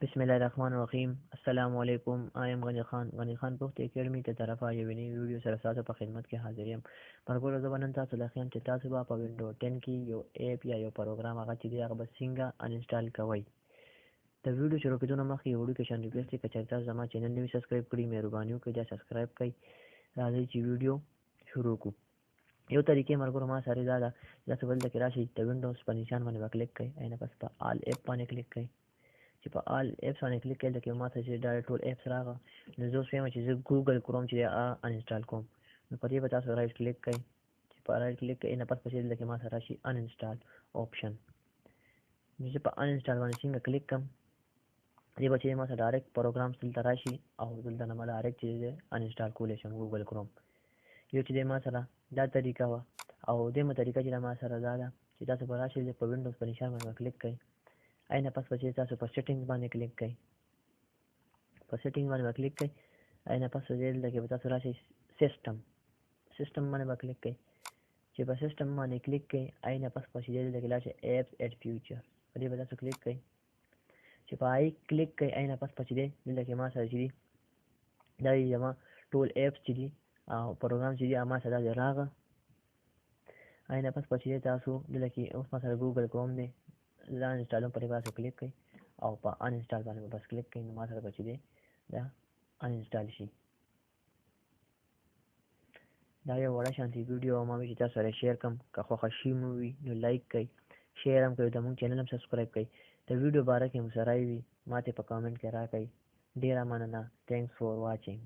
بسم الله الرحمن الرحیم. السلام علیکم. ایم غنی خان پښتو اکیډمي ته طرفه یو نوی ویډیو سره تاسو په خدمت کې حاضر یم. مرګور زه نن تاسو ته ښیم چې تاسو به په وینډو 10 کې یو اپ یا یو پروګرام هغه چې دی هغه به څنګه انسټال کوئ. د ویډیو شروع کېدو نه مخکې یو وړوکی شان ریکویسټ دی، که چېرې تاسو زما چینل نوي سبسکرایب کړي مهرباني وکړئ دا سبسکرایب کړئ. راځئ چې ویډیو شروع کړو. یو طریقې مرګور ما سره دا ده، تاسو بل کې راشئ د وینډوز په نشان باندې کلیک کړئ، اینه پس په آل اپ باندې کلیک کړئ. چې په آل اپس باندې کلیک کړئ لکه ما ته چې دا ټول اپس راغله، نو زه اوس وایم چې زه ګوګل کروم چې انسټال کوم، نو په دې به تاسو رایټ کلیک کړئ. چې په رایټ کلیک کړئ نه پس پسې لکه ما سره راشي ان انسټال آپشن، نو زه په ان انسټال باندې څنګه کلیک کړم، دې به چې ما سره ډایرکټ پروګرامس دلته راشي او دلته نه ما ډایرکټ چې ان انسټال کولی شم ګوګل کروم. یو چې ما سره دا طریقه وه، او دېمه طریقه چې ما سره دا ده چې تاسو به راشئ په وینډوز په نشان باندې کلیک کړئ، اینه پس پسې تاسو په سیټینګ باندې کلیک کړئ. په سیټینګ باندې کلیک کړئ، اینه پس پسې دلته به تاسو راشئ سیسټم باندې کلیک کړئ. چې په سیسټم باندې کلیک کړئ، اینه پس پسې دلته کې راشئ ایپس اینډ فیوچر، په دې به تاسو کلیک کړئ. چې په آی کلیک کړئ، اینه پس پسې دلته کې ما سره چې دي دا زما ټول ایپس چې دي او پروګرام چې دي ما سره دا راغله. اینه پس پسې تاسو دلته کې اوس ما سره ګوګل کروم دی، دا انسټالوم په دې باندې کلیک کړئ او په ان انسټال باندې بس کلیک کړئ، نو ما سره به چې دی دا ان انسټال شي. دا یو وړه شانتي ویډیو ما وی چې تاسو سره شیر کړم، که خوښه شي مو وي نو لایک کړئ، شیر هم کړئ، زموږ چینل هم سبسکرایب کړئ. د ویډیو باره کې مو سره وي ما ته په کامنټ کې راکړئ. ډېره مننه. تھینکس فار واچینګ.